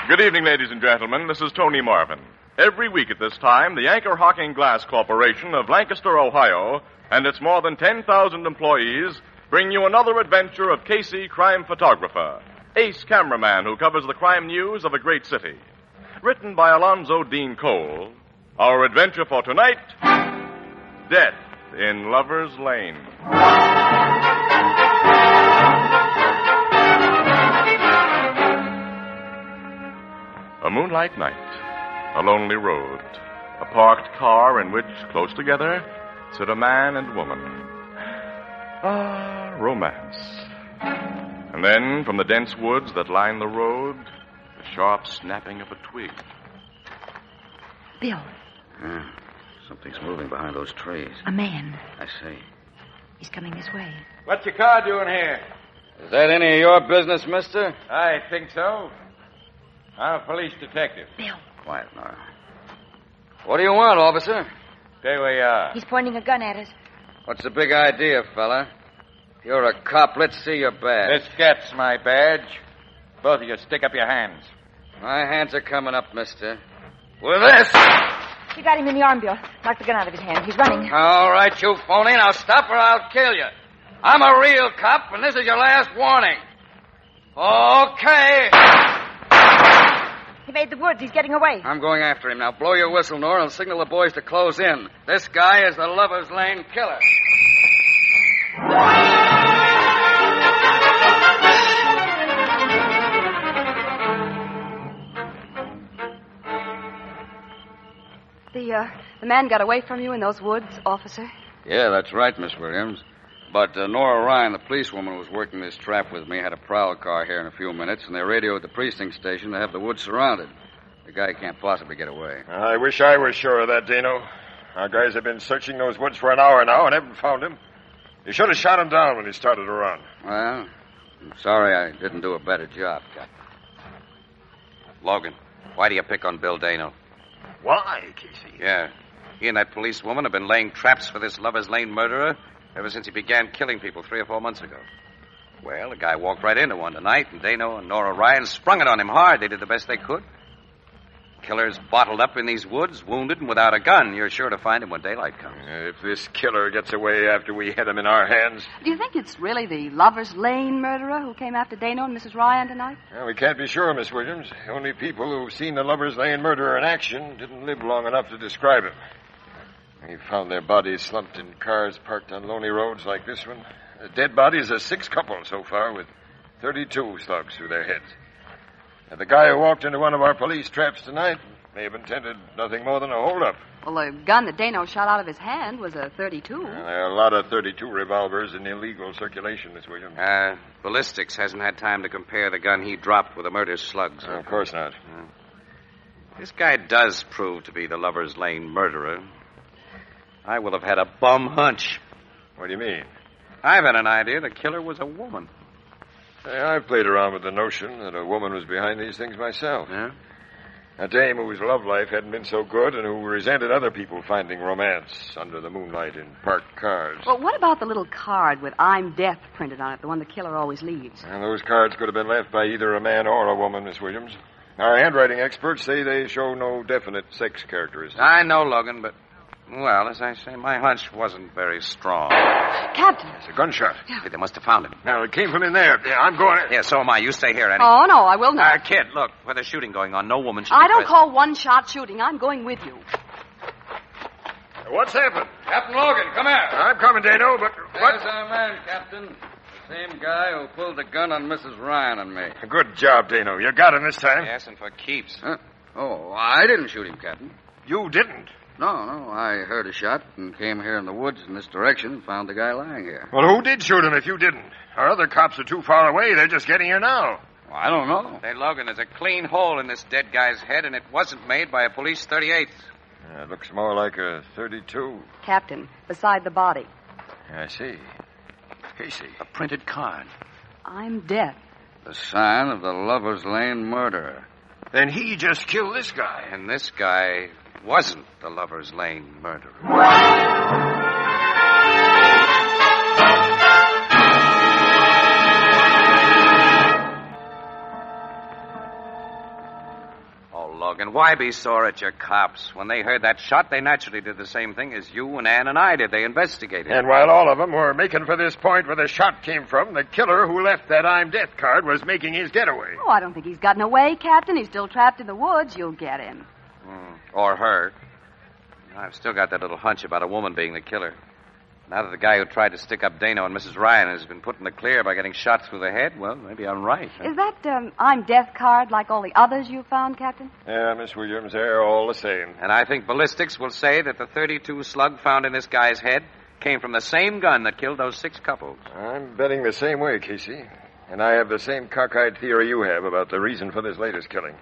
Good evening, ladies and gentlemen. This is Tony Marvin. Every week at this time, the Anchor Hocking Glass Corporation of Lancaster, Ohio, and its more than 10,000 employees bring you another adventure of Casey, crime photographer, ace cameraman who covers the crime news of a great city. Written by Alonzo Dean Cole, our adventure for tonight, Death in Lover's Lane. A moonlight night, a lonely road, a parked car in which, close together, sit a man and woman. Ah, romance. And then, from the dense woods that line the road, the sharp snapping of a twig. Bill. Something's moving behind those trees. A man. I see. He's coming this way. What's your car doing here? Is that any of your business, mister? I think so. I'm a police detective. Bill. Quiet, Nora. What do you want, officer? Stay where you are. He's pointing a gun at us. What's the big idea, fella? If you're a cop, let's see your badge. This gets my badge. Both of you stick up your hands. My hands are coming up, mister. With this! You got him in the arm, Bill. Knock the gun out of his hand. He's running. All right, you phony. Now stop or I'll kill you. I'm a real cop, and this is your last warning. Okay. He made the woods. He's getting away. I'm going after him. Now blow your whistle, Nora, and signal the boys to close in. This guy is the Lover's Lane killer. The man got away from you in those woods, officer? Yeah, that's right, Miss Williams. But Nora Ryan, the policewoman who was working this trap with me, had a prowl car here in a few minutes, and they radioed the precinct station to have the woods surrounded. The guy can't possibly get away. I wish I was sure of that, Dino. Our guys have been searching those woods for an hour now and haven't found him. You should have shot him down when he started to run. Well, I'm sorry I didn't do a better job, Captain. Logan, why do you pick on Bill Dano? Why, Casey? Yeah. He and that policewoman have been laying traps for this Lover's Lane murderer ever since he began killing people 3 or 4 months ago. Well, the guy walked right into one tonight, and Dano and Nora Ryan sprung it on him hard. They did the best they could. Killer's bottled up in these woods, wounded and without a gun. You're sure to find him when daylight comes. If this killer gets away after we had him in our hands... Do you think it's really the Lover's Lane murderer who came after Dano and Mrs. Ryan tonight? Well, we can't be sure, Miss Williams. The only people who've seen the Lover's Lane murderer in action didn't live long enough to describe him. We found their bodies slumped in cars parked on lonely roads like this one. The dead bodies are 6 couples so far, with 32 slugs through their heads. Now, the guy who walked into one of our police traps tonight may have intended nothing more than a holdup. Well, the gun that Dano shot out of his hand was a .32. Well, there are a lot of .32 revolvers in illegal circulation, Miss Williams. Ballistics hasn't had time to compare the gun he dropped with the murder slugs. Of course not. This guy does prove to be the Lover's Lane murderer. I will have had a bum hunch. What do you mean? I've had an idea the killer was a woman. Hey, I've played around with the notion that a woman was behind these things myself. Yeah? A dame whose love life hadn't been so good and who resented other people finding romance under the moonlight in parked cars. Well, what about the little card with I'm Death printed on it, the one the killer always leaves? And those cards could have been left by either a man or a woman, Miss Williams. Our handwriting experts say they show no definite sex characteristics. I know, Logan, but, well, as I say, my hunch wasn't very strong. Captain. It's a gunshot. Hey, they must have found him. Now, it came from in there. Yeah, I'm going... Yeah, so am I. You stay here, Annie. Oh, no, I will not. Kid, look, where there's shooting going on, no woman should I be don't present. call one-shot shooting. I'm going with you. What's happened? Captain Logan, come here. I'm coming, Dano, but what? There's our man, Captain. The same guy who pulled the gun on Mrs. Ryan and me. Good job, Dano. You got him this time. Yes, and for keeps. Huh? Oh, I didn't shoot him, Captain. You didn't. No, I heard a shot and came here in the woods in this direction and found the guy lying here. Well, who did shoot him if you didn't? Our other cops are too far away. They're just getting here now. Well, I don't know. Hey, Logan, there's a clean hole in this dead guy's head, and it wasn't made by a police 38. It looks more like a .32. Captain, beside the body. I see. Casey. A printed card. I'm Death. The sign of the Lover's Lane murderer. Then he just killed this guy. And this guy wasn't the Lover's Lane murderer. Logan, why be sore at your cops? When they heard that shot, they naturally did the same thing as you and Ann and I did. They investigated. And while all of them were making for this point where the shot came from, the killer who left that I'm death card was making his getaway. Oh, I don't think he's gotten away, Captain. He's still trapped in the woods. You'll get him. Or her. I've still got that little hunch about a woman being the killer. Now that the guy who tried to stick up Dano and Mrs. Ryan has been put in the clear by getting shot through the head, well, maybe I'm right. Huh? Is that I'm death card like all the others you found, Captain? Yeah, Miss Williams, they're all the same. And I think ballistics will say that the .32 slug found in this guy's head came from the same gun that killed those 6 couples. I'm betting the same way, Casey. And I have the same cockeyed theory you have about the reason for this latest killing.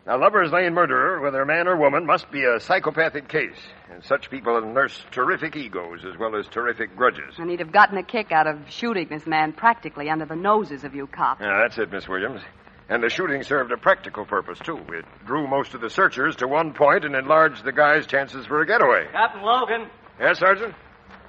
Now, Lover's Lane murderer, whether man or woman, must be a psychopathic case. And such people nurse terrific egos as well as terrific grudges. And he'd have gotten a kick out of shooting this man practically under the noses of you cops. Yeah, that's it, Miss Williams. And the shooting served a practical purpose, too. It drew most of the searchers to one point and enlarged the guy's chances for a getaway. Captain Logan, Yes, Sergeant?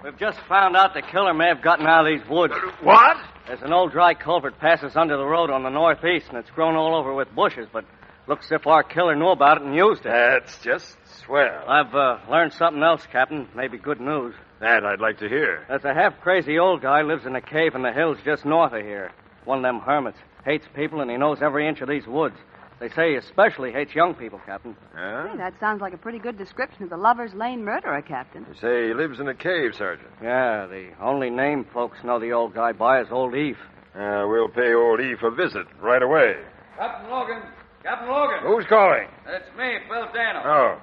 we've just found out the killer may have gotten out of these woods. What? There's an old dry culvert passes under the road on the northeast, and it's grown all over with bushes, but looks as if our killer knew about it and used it. That's just swell. I've learned something else, Captain. Maybe good news. That I'd like to hear. There's a half-crazy old guy lives in a cave in the hills just north of here. One of them hermits. Hates people, and he knows every inch of these woods. They say he especially hates young people, Captain. Huh? Hey, that sounds like a pretty good description of the Lover's Lane murderer, Captain. You say he lives in a cave, Sergeant. Yeah, the only name folks know the old guy by is Old Eve. We'll pay old Eve a visit right away. Captain Logan. Captain Logan. Who's calling? It's me, Phil Dano. Oh.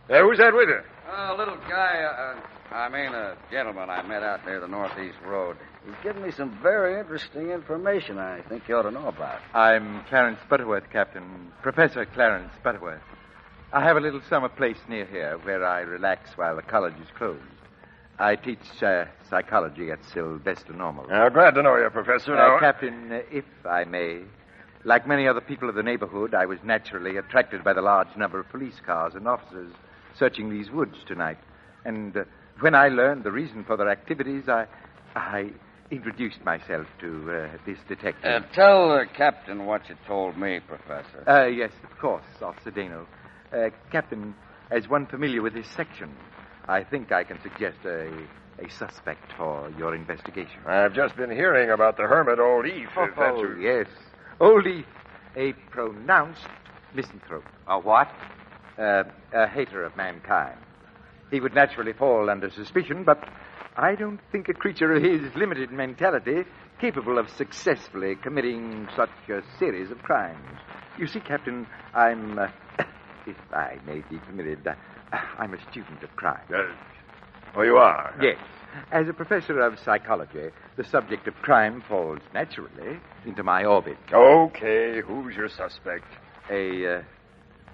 Who's that with you? A little guy, a gentleman I met out near the Northeast Road. He's given me some very interesting information I think you ought to know about. I'm Clarence Butterworth, Captain. Professor Clarence Butterworth. I have a little summer place near here where I relax while the college is closed. I teach psychology at Sylvester Normal. Glad to know you, Professor. Now, Captain, if I may, like many other people of the neighborhood, I was naturally attracted by the large number of police cars and officers searching these woods tonight. And when I learned the reason for their activities, I introduced myself to this detective. Tell the captain what you told me, Professor. Yes, of course, Officer Dano. Captain, as one familiar with this section, I think I can suggest a suspect for your investigation. I've just been hearing about the hermit, Old Eve. If that's who... Yes. Old Eve, a pronounced misanthrope. A what? A hater of mankind. He would naturally fall under suspicion, but I don't think a creature of his limited mentality capable of successfully committing such a series of crimes. You see, Captain, I'm, if I may be permitted, I'm a student of crime. You are? Yes. As a professor of psychology, the subject of crime falls naturally into my orbit. Okay, who's your suspect? A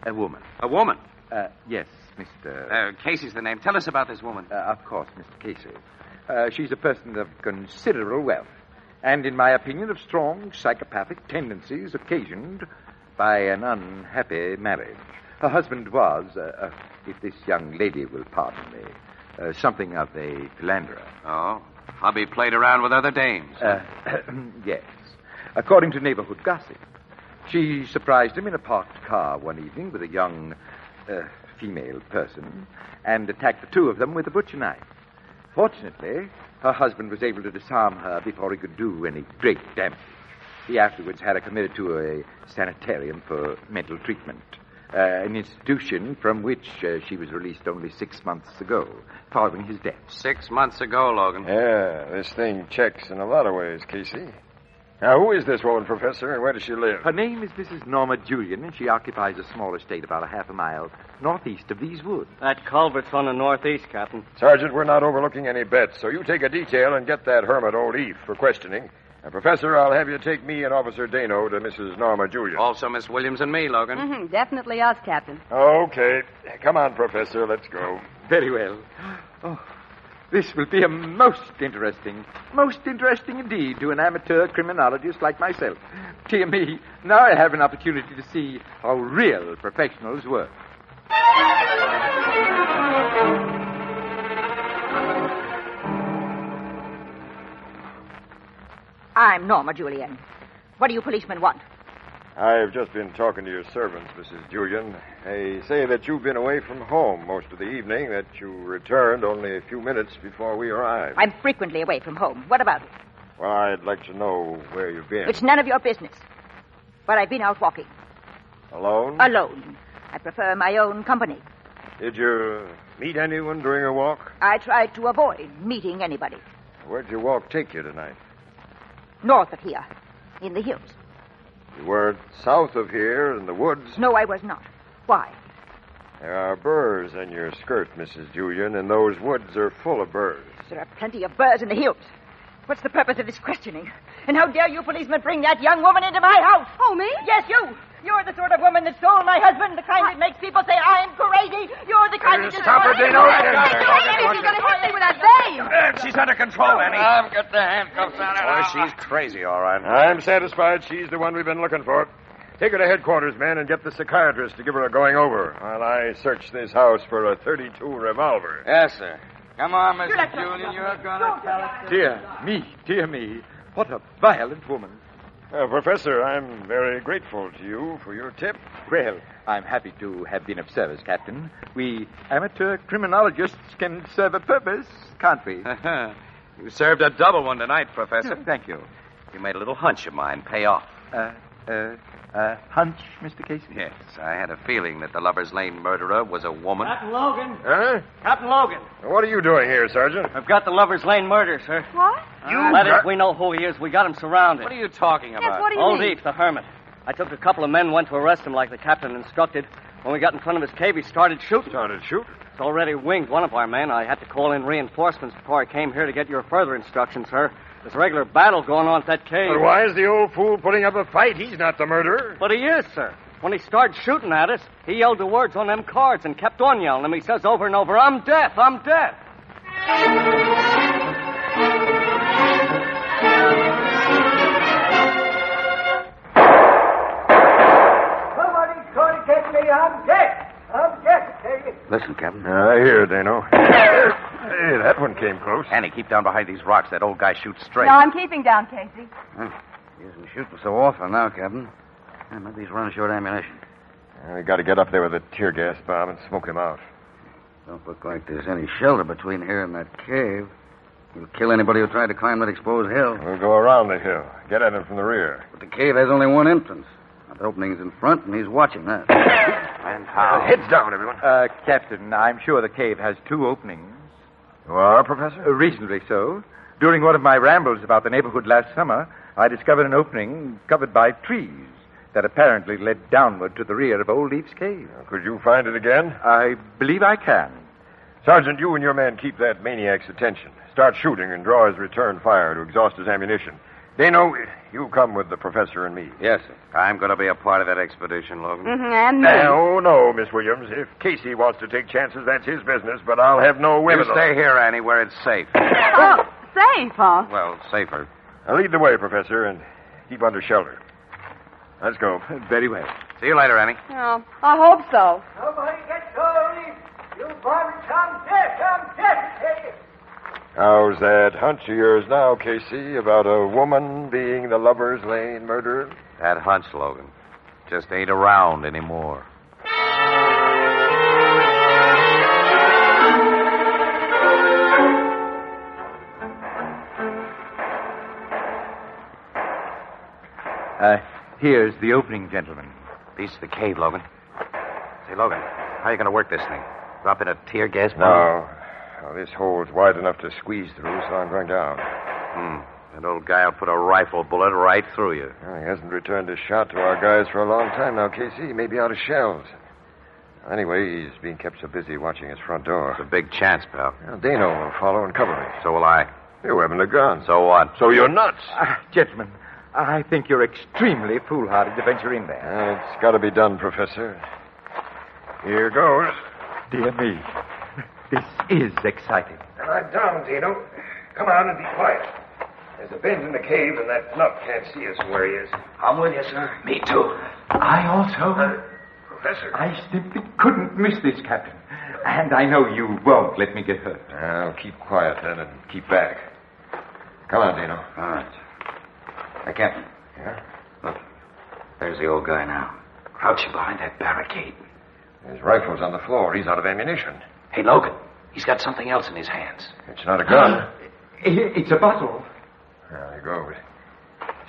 woman. A woman? Yes, Mr. Casey's the name. Tell us about this woman. Of course, Mr. Casey. She's a person of considerable wealth, and in my opinion of strong psychopathic tendencies occasioned by an unhappy marriage. Her husband was, if this young lady will pardon me, something of a philanderer. Oh, hubby played around with other dames. Yes. According to neighborhood gossip, she surprised him in a parked car one evening with a young female person and attacked the two of them with a butcher knife. Fortunately, her husband was able to disarm her before he could do any great damage. He afterwards had her committed to a sanitarium for mental treatment, an institution from which she was released only 6 months ago, following his death. 6 months ago, Logan. Yeah, this thing checks in a lot of ways, Casey. Now, who is this woman, Professor, and where does she live? Her name is Mrs. Norma Julian, and she occupies a small estate about a half a mile northeast of these woods. That culvert's on the northeast, Captain. Sergeant, we're not overlooking any bets, so you take a detail and get that hermit, Old Eve, for questioning. And, Professor, I'll have you take me and Officer Dano to Mrs. Norma Julian. Also Miss Williams and me, Logan. Mm-hmm, definitely us, Captain. Okay. Come on, Professor, let's go. Very well. Oh, this will be a most interesting indeed to an amateur criminologist like myself. Dear me, now I have an opportunity to see how real professionals work. I'm Norma Julian. What do you policemen want? I've just been talking to your servants, Mrs. Julian. They say that you've been away from home most of the evening, that you returned only a few minutes before we arrived. I'm frequently away from home. What about it? Well, I'd like to know where you've been. It's none of your business. But I've been out walking. Alone? Alone. I prefer my own company. Did you meet anyone during your walk? I tried to avoid meeting anybody. Where'd your walk take you tonight? North of here, in the hills. You weren't south of here in the woods? No, I was not. Why? There are burrs in your skirt, Mrs. Julian, and those woods are full of burrs. There are plenty of burrs in the hills. What's the purpose of this questioning? And how dare you policemen bring that young woman into my house? Oh, me? Yes, you. You're the sort of woman that stole my husband, the kind that makes people say I'm crazy. You're the kind that just... Stop her, Dino. You're going to hit me with that vein. She's under control, Annie. I've got the handcuffs on her. Boy, she's crazy, all right. I'm satisfied she's the one we've been looking for. Take her to headquarters, men, and get the psychiatrist to give her a going over while I search this house for a .32 revolver. Yes, sir. Come on, Mrs. Julian. You're going to tell us. Dear me. What a violent woman. Professor, I'm very grateful to you for your tip. Well, I'm happy to have been of service, Captain. We amateur criminologists can serve a purpose, can't we? You served a double one tonight, Professor. Thank you. You made a little hunch of mine pay off. Hunch, Mr. Casey? Yes, I had a feeling that the Lover's Lane murderer was a woman. Captain Logan. Huh? Captain Logan. What are you doing here, Sergeant? I've got the Lover's Lane murder, sir. What? That is, we know who he is. We got him surrounded. What are you talking about? Yes, what do you Old mean? Eve, the hermit. I took a couple of men, went to arrest him like the captain instructed. When we got in front of his cave, he started shooting. Started shoot? It's already winged one of our men. I had to call in reinforcements before I came here to get your further instructions, sir. There's a regular battle going on at that cave. But why is the old fool putting up a fight? He's not the murderer. But he is, sir. When he started shooting at us, he yelled the words on them cards and kept on yelling them. He says over and over, I'm deaf, I'm deaf. Somebody's going to get me. I'm deaf. I'm deaf, I tell you. Listen, Captain. I hear, Dano. Hey, that one came close. Annie, keep down behind these rocks. That old guy shoots straight. No, I'm keeping down, Casey. He isn't shooting so often now, Captain. Maybe he's running short ammunition. We got to get up there with a tear gas bomb and smoke him out. Don't look like there's any shelter between here and that cave. He'll kill anybody who tried to climb that exposed hill. We'll go around the hill. Get at him from the rear. But the cave has only one entrance. The opening's in front, and he's watching that. And how? Heads down, everyone. Captain, I'm sure the cave has 2 openings. You are, Professor? Reasonably so. During one of my rambles about the neighborhood last summer, I discovered an opening covered by trees that apparently led downward to the rear of Old Leaf's cave. Could you find it again? I believe I can. Sergeant, you and your men keep that maniac's attention. Start shooting and draw his return fire to exhaust his ammunition. Dano, you come with the professor and me. Yes, sir. I'm going to be a part of that expedition, Logan. And me. No, Miss Williams. If Casey wants to take chances, that's his business, but I'll have no women. You stay here, Annie, where it's safe. Oh, safe, huh? Well, safer. Now lead the way, Professor, and keep under shelter. Let's go. Very well. See you later, Annie. Oh, I hope so. Nobody gets Old Eve. You varmints, I'm deaf. I'm deaf, I tell you. How's that hunch of yours now, Casey, about a woman being the Lover's Lane murderer? That hunch, Logan, just ain't around anymore. Here's the opening, gentlemen. Piece of the cave, Logan. Say, Logan, how are you going to work this thing? Drop in a tear gas bomb? No. Well, this hole's wide enough to squeeze through, so I'm going down. That old guy will put a rifle bullet right through you. Well, he hasn't returned a shot to our guys for a long time now, Casey. He may be out of shells. Anyway, he's being kept so busy watching his front door. It's a big chance, pal. Well, Dano will follow and cover me. So will I. You haven't a gun. So what? So you're nuts. Gentlemen, I think you're extremely foolhardy to venture in there. It's got to be done, Professor. Here goes. Dear me. This is exciting. Lie down, Dino. Come on and be quiet. There's a bend in the cave, and that nut can't see us from where he is. I'm with you, sir. Me too. I also. Professor. I simply couldn't miss this, Captain. And I know you won't let me get hurt. I'll keep quiet, then, and keep back. Come on, Dino. All right. Hey, Captain. Yeah? Look. There's the old guy now, crouching behind that barricade. His rifle's on the floor. He's out of ammunition. Hey, Logan, he's got something else in his hands. It's not a gun. It's a bottle. There you go.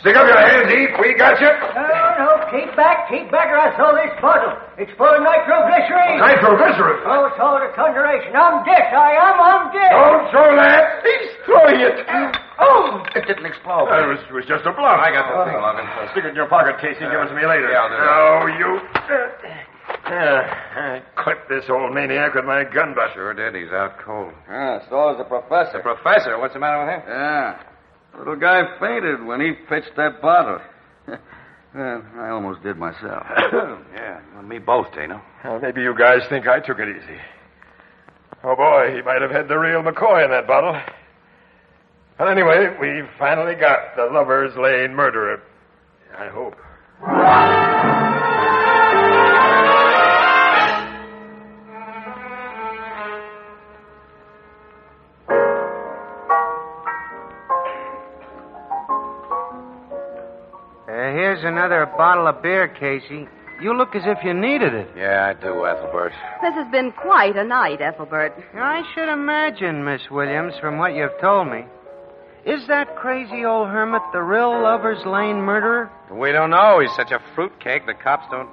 Stick up your hands, Eve. We got you. No, keep back, or I saw this bottle. It's full of nitroglycerine. Nitroglycerin? Oh, it's all a conjuration. I'm dead, I'm dead. Don't throw that. He's throwing it. Oh, it didn't explode. It was just a bluff. I got the thing, Logan. Stick it in your pocket, Casey. Give it to me later. Yeah, I'll do that. No, you. I clipped this old maniac with my gun butt. Sure did. He's out cold. Yeah, so is the professor. The professor? What's the matter with him? Yeah. Little guy fainted when he pitched that bottle. Well, I almost did myself. Yeah, you and me both, Dano. Well, maybe you guys think I took it easy. Oh, boy, he might have had the real McCoy in that bottle. But anyway, we finally got the Lover's Lane murderer. I hope. Here's another bottle of beer, Casey. You look as if you needed it. Yeah, I do, Ethelbert. This has been quite a night, Ethelbert. I should imagine, Miss Williams, from what you've told me. Is that crazy old hermit the real Lover's Lane murderer? We don't know. He's such a fruitcake, the cops don't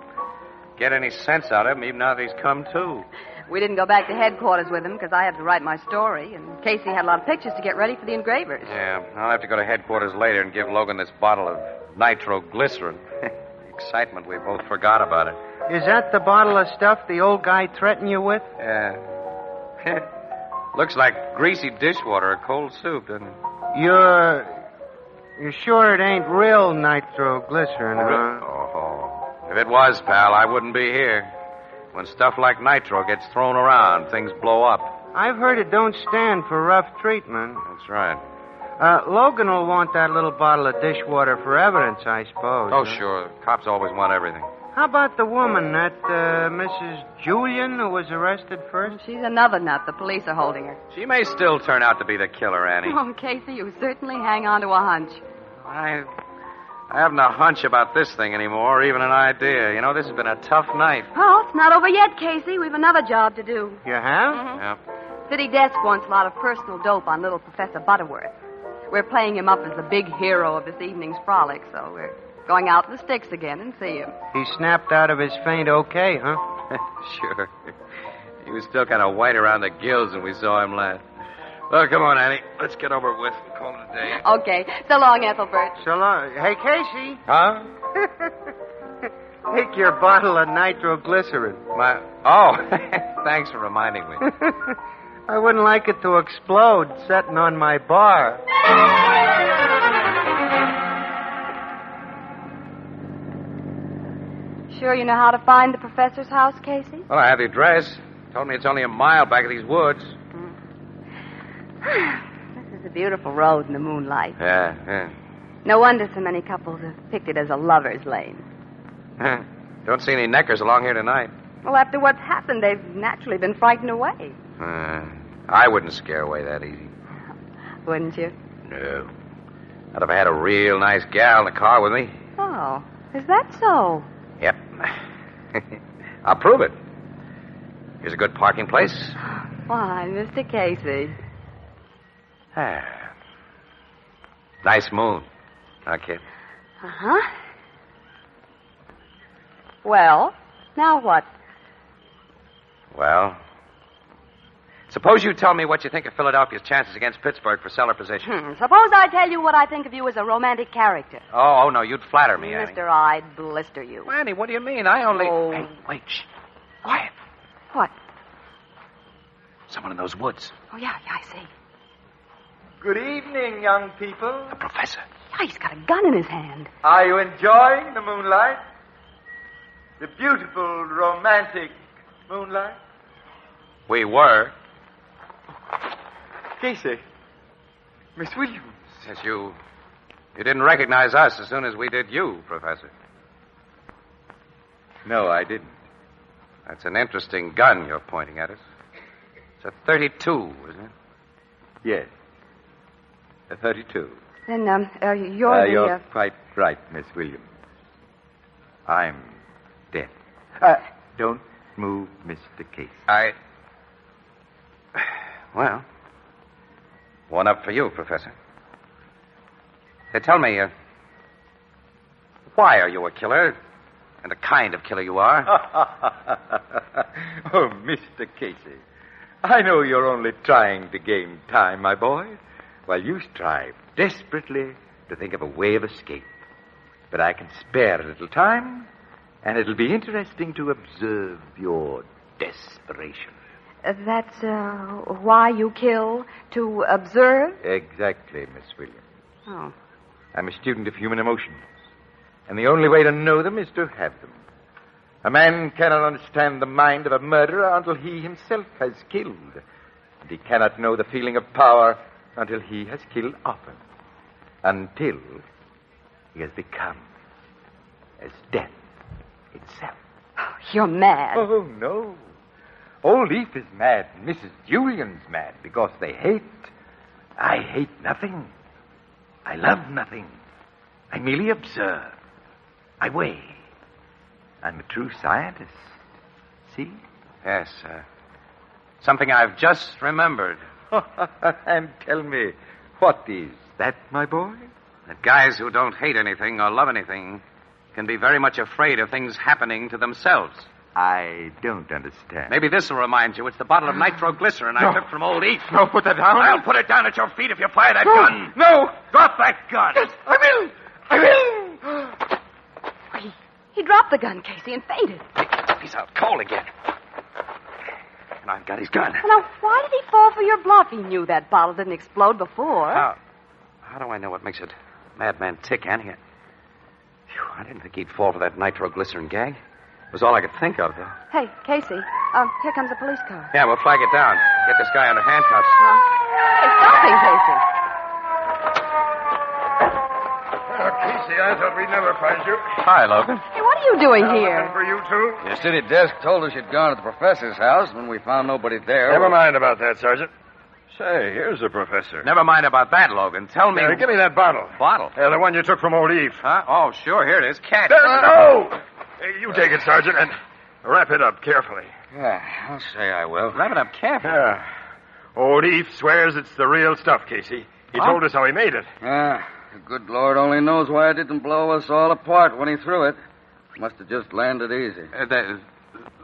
get any sense out of him, even now that he's come to. We didn't go back to headquarters with him because I had to write my story, and Casey had a lot of pictures to get ready for the engravers. Yeah, I'll have to go to headquarters later and give Logan this bottle of nitroglycerin. Excitement, we both forgot about it. Is that the bottle of stuff the old guy threatened you with? Yeah. Looks like greasy dishwater or cold soup, doesn't it? You're sure it ain't real nitroglycerin, huh? Oh, if it was, pal, I wouldn't be here. When stuff like nitro gets thrown around, things blow up. I've heard it don't stand for rough treatment. That's right. Logan will want that little bottle of dishwater for evidence, I suppose. Oh, huh? sure. Cops always want everything. How about the woman, that Mrs. Julian, who was arrested first? She's another nut. The police are holding her. She may still turn out to be the killer, Annie. Oh, Casey, you certainly hang on to a hunch. I haven't a hunch about this thing anymore, or even an idea. You know, this has been a tough night. Well, it's not over yet, Casey. We've another job to do. You have? Mm-hmm. Yeah. City Desk wants a lot of personal dope on little Professor Butterworth. We're playing him up as the big hero of this evening's frolic, so we're going out to the sticks again and see him. He snapped out of his faint okay, huh? Sure. He was still kind of white around the gills when we saw him last. Well, come on, Annie. Let's get over it with and call it a day. Okay. So long, Ethelbert. So long. Hey, Casey. Huh? Take your bottle of nitroglycerin. Oh, thanks for reminding me. I wouldn't like it to explode sitting on my bar. Sure you know how to find the professor's house, Casey? Well, I have the address. Told me it's only a mile back of these woods. This is a beautiful road in the moonlight. Yeah. No wonder so many couples have picked it as a lover's lane. Don't see any neckers along here tonight. Well, after what's happened, they've naturally been frightened away. I wouldn't scare away that easy. Wouldn't you? No. Not if I had a real nice gal in the car with me. Oh, is that so? Yep. I'll prove it. Here's a good parking place. Why, Mr. Casey. Nice moon. Huh, kid? Uh-huh. Well, now what? Well, suppose you tell me what you think of Philadelphia's chances against Pittsburgh for cellar position. Suppose I tell you what I think of you as a romantic character. Oh, no, you'd flatter me, Annie. Mister, I'd blister you. Annie, what do you mean? I only... Oh. Hey, wait, shh. Quiet. What? Someone in those woods. Oh, yeah, I see. Good evening, young people. The professor. Yeah, he's got a gun in his hand. Are you enjoying the moonlight? The beautiful, romantic moonlight? We were. Casey. Miss Williams. Yes, you didn't recognize us as soon as we did you, Professor. No, I didn't. That's an interesting gun you're pointing at us. It's a 32, isn't it? Yes. A 32. Then, you're You're quite right, Miss Williams. I'm deaf. Don't move, Mr. Casey. Well, one up for you, Professor. Hey, tell me, why are you a killer? And the kind of killer you are? Oh, Mr. Casey, I know you're only trying to gain time, my boy, while you strive desperately to think of a way of escape. But I can spare a little time, and it'll be interesting to observe your desperation. That's why you kill? To observe? Exactly, Miss Williams. Oh. I'm a student of human emotions, and the only way to know them is to have them. A man cannot understand the mind of a murderer until he himself has killed, and he cannot know the feeling of power until he has killed often, until he has become as death itself. Oh, you're mad. Oh, no. Old Eve is mad, and Mrs. Julian's mad because they hate. I hate nothing. I love nothing. I merely observe. I weigh. I'm a true scientist. See? Yes, something I've just remembered. And tell me, what is that, my boy? That guys who don't hate anything or love anything can be very much afraid of things happening to themselves. I don't understand. Maybe this will remind you. It's the bottle of nitroglycerin I took from old Eve. No, put that down. I'll put it down at your feet if you fire that gun. No. Drop that gun. Yes, I will. He dropped the gun, Casey, and fainted. He's out cold again. And I've got his gun. Now, why did he fall for your bluff? He knew that bottle didn't explode before. How do I know what makes a madman tick, Annie? I didn't think he'd fall for that nitroglycerin gag. It was all I could think of, though. Hey, Casey, here comes a police car. Yeah, we'll flag it down. Get this guy under handcuffs. Hey, something, Casey. Casey, I thought we'd never find you. Hi, Logan. Hey, what are you doing here? For you, too? Your city desk told us you'd gone to the professor's house. When we found nobody there... Never mind about that, Sergeant. Say, here's the professor. Never mind about that, Logan. Tell me... Give me that bottle. Bottle? The one you took from old Eve. Huh? Oh, sure. Here it is. Catch. No! You take it, Sergeant, and wrap it up carefully. Yeah, I'll say I will. Wrap it up carefully. Yeah. Old Eve swears it's the real stuff, Casey. He told us how he made it. Yeah, the good Lord only knows why it didn't blow us all apart when he threw it. Must have just landed easy.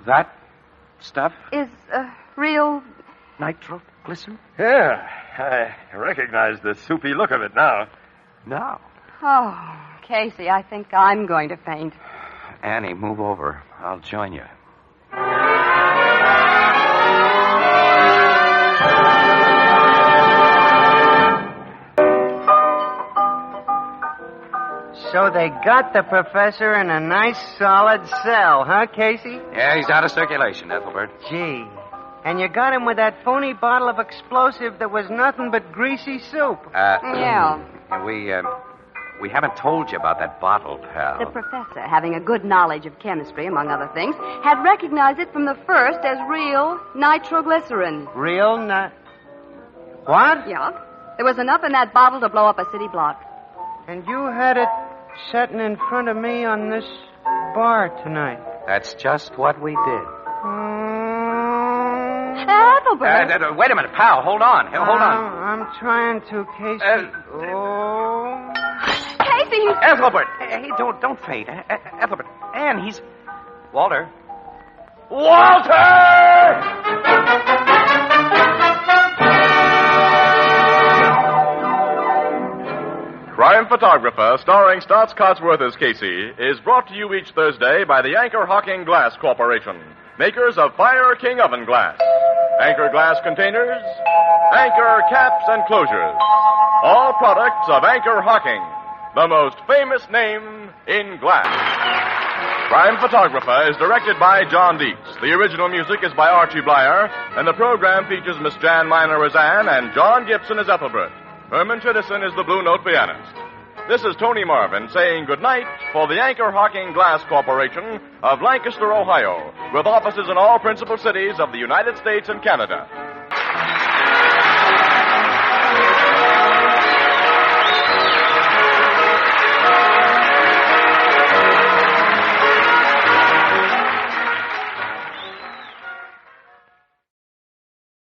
That stuff? Is real... Nitroglycerin? Yeah, I recognize the soupy look of it now. No. Oh, Casey, I think I'm going to faint. Annie, move over. I'll join you. So they got the professor in a nice, solid cell, huh, Casey? Yeah, he's out of circulation, Ethelbert. Gee. And you got him with that phony bottle of explosive that was nothing but greasy soup. Yeah. We haven't told you about that bottle, pal. The professor, having a good knowledge of chemistry, among other things, had recognized it from the first as real nitroglycerin. Real What? Yeah. There was enough in that bottle to blow up a city block. And you had it sitting in front of me on this bar tonight. That's just what we did. Ethelbert! Wait a minute, pal. Hold on. Hold on. I'm trying to, Casey. Casey! Ethelbert! Hey, don't faint. Ethelbert. Anne, he's... Walter! Walter! Crime Photographer, starring Stotts Cotsworth as Casey, is brought to you each Thursday by the Anchor Hocking Glass Corporation, makers of Fire King Oven Glass, Anchor Glass Containers, Anchor Caps and Closures, all products of Anchor Hocking, the most famous name in glass. Crime Photographer is directed by John Dietz. The original music is by Archie Bleyer, and the program features Miss Jan Miner as Anne and John Gibson as Ethelbert. Herman Chittison is the Blue Note pianist. This is Tony Marvin saying goodnight for the Anchor Hocking Glass Corporation of Lancaster, Ohio, with offices in all principal cities of the United States and Canada.